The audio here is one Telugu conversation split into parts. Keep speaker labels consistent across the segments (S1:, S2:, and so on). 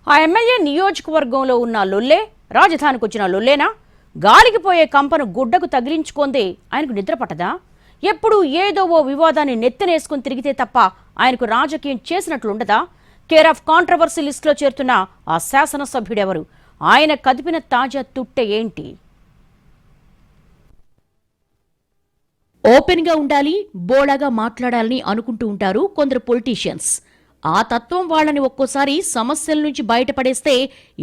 S1: ఆ ఎమ్మెల్యే నియోజకవర్గంలో ఉన్న లొల్లే రాజధానికి వచ్చిన లొల్లేనా? గాలికి పోయే కంపను గుడ్డకు తగిలించుకుందే ఆయనకు నిద్ర పట్టదా? ఎప్పుడు ఏదో ఓ వివాదాన్ని నెత్తనేసుకుని తిరిగితే తప్ప ఆయనకు రాజకీయం చేసినట్లుండదా? కేర్ ఆఫ్ కాంట్రవర్సీ లిస్టులో చేరుతున్న ఆ శాసనసభ్యుడెవరు? ఆయన కదిపిన తాజా తుట్టె ఏంటి? ఓపెన్గా ఉండాలి, బోళాగా మాట్లాడాలని అనుకుంటూ ఉంటారు కొందరు పొలిటీషియన్స్. ఆ తత్వం వాళ్ళని ఒక్కోసారి సమస్యల నుంచి బయటపడేస్తే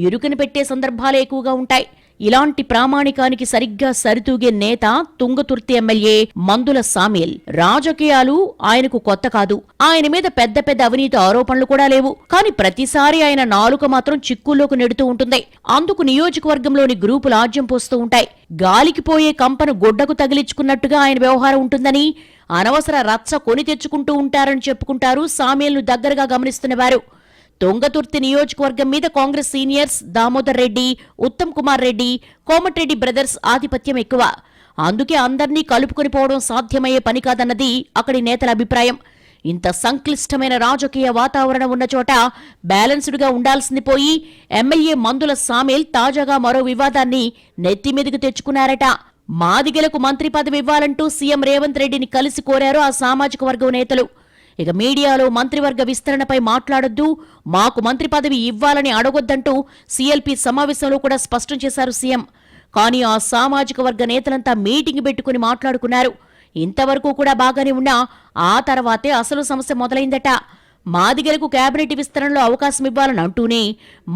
S1: ఇరుకుని పెట్టే సందర్భాలే ఎక్కువగా ఉంటాయి. ఇలాంటి ప్రామాణికానికి సరిగ్గా సరితూగే నేత తుంగతుర్తి ఎమ్మెల్యే మందుల సామ్యూల్. రాజకీయాలు ఆయనకు కొత్త కాదు. ఆయన మీద పెద్ద పెద్ద అవినీతి ఆరోపణలు కూడా లేవు. కానీ ప్రతిసారి ఆయన నాలుక మాత్రం చిక్కుల్లోకి నెడుతూ ఉంటుంది. అందుకు నియోజకవర్గంలోని గ్రూపులు ఆజ్యం పోస్తూ ఉంటాయి. గాలికి పోయే కంపను గొడ్డకు తగిలించుకున్నట్టుగా ఆయన వ్యవహారం ఉంటుందని, అనవసర రచ్చ కొని తెచ్చుకుంటూ ఉంటారని చెప్పుకుంటారు సామ్యూల్ను దగ్గరగా గమనిస్తున్నవారు. తుంగతుర్తి నియోజకవర్గం మీద కాంగ్రెస్ సీనియర్స్ దామోదర్ రెడ్డి, ఉత్తమ్ కుమార్ రెడ్డి, కోమటిరెడ్డి బ్రదర్స్ ఆధిపత్యం ఎక్కువ. అందుకే అందర్నీ కలుపుకొని పోవడం సాధ్యమయ్యే పని కాదన్నది అక్కడి నేతల అభిప్రాయం. ఇంత సంక్లిష్టమైన రాజకీయ వాతావరణం ఉన్న చోట బ్యాలెన్స్డ్గా ఉండాల్సింది పోయి ఎమ్మెల్యే మందుల సామ్యూల్ తాజాగా మరో వివాదాన్ని నెత్తిమీదకు తెచ్చుకున్నారట. మాదిగలకు మంత్రి పదవి ఇవ్వాలంటూ సీఎం రేవంత్ రెడ్డిని కలిసి కోరారు ఆ సామాజిక వర్గం నేతలు. ఇక మీడియాలో మంత్రివర్గ విస్తరణపై మాట్లాడొద్దు, మాకు మంత్రి పదవి ఇవ్వాలని అడగొద్దంటూ సీఎల్పీ సమావేశంలో కూడా స్పష్టం చేశారు సీఎం. కానీ ఆ సామాజిక వర్గ నేతలంతా మీటింగ్ పెట్టుకుని మాట్లాడుకున్నారు. ఇంతవరకు కూడా బాగానే ఉన్నా ఆ తర్వాతే అసలు సమస్య మొదలైందట. మాదిగలకు కేబినెట్ విస్తరణలో అవకాశం ఇవ్వాలని అంటూనే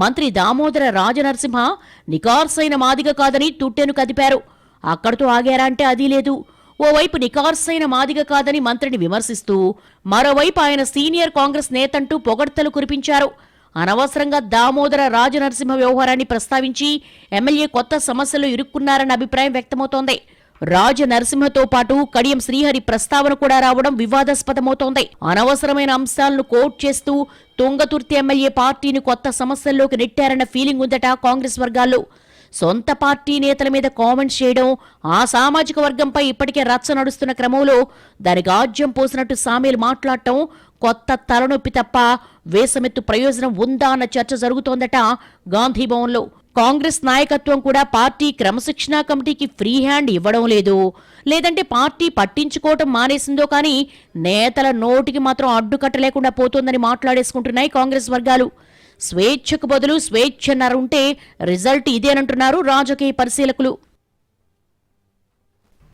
S1: మంత్రి దామోదర రాజనరసింహ నికార్సైన మాదిగ కాదని తుట్టెను కదిపారు. అక్కడితో ఆగారా అంటే అదీ లేదు. ఓవైపు నికార్సైన మాదిగ కాదని మంత్రిని విమర్శిస్తూ, మరోవైపు ఆయన సీనియర్ కాంగ్రెస్ నేతంటూ పొగడ్తలు కురిపించారు. అనవసరంగా దామోదర రాజనరసింహ వ్యవహారాన్ని ప్రస్తావించి ఎమ్మెల్యే కొత్త సమస్యలు ఇరుక్కున్నారన్న అభిప్రాయం వ్యక్తమవుతోంది. రాజనరసింహతో పాటు కడియం శ్రీహరి ప్రస్తావన కూడా రావడం వివాదాస్పదమవుతోంది. అనవసరమైన అంశాలను కోట్ చేస్తూ తుంగతుర్తి ఎమ్మెల్యే పార్టీని కొత్త సమస్యల్లోకి నెట్టారన్న ఫీలింగ్ ఉందట కాంగ్రెస్ వర్గాల్లో. సొంత పార్టీ నేతల మీద కామెంట్స్ చేయడం, ఆ సామాజిక వర్గంపై ఇప్పటికే రచ్చ నడుస్తున్న క్రమంలో దానికి ఆజ్యం పోసినట్టు సామ్యూల్ మాట్లాడటం కొత్త తలనొప్పి తప్ప వేసమెత్తు ప్రయోజనం ఉందా అన్న చర్చ జరుగుతోందట గాంధీభవన్లో. కాంగ్రెస్ నాయకత్వం కూడా పార్టీ క్రమశిక్షణా కమిటీకి ఫ్రీ హ్యాండ్ ఇవ్వడం లేదు, లేదంటే పార్టీ పట్టించుకోవటం మానేసిందో కానీ నేతల నోటికి మాత్రం అడ్డుకట్ట లేకుండా పోతోందని మాట్లాడేసుకుంటున్నాయి కాంగ్రెస్ వర్గాలు. స్వేచ్ఛకు బదులు స్వేచ్ఛన్నరుంటే రిజల్ట్ ఇదేనంటున్నారు రాజకీయ పరిశీలకులు.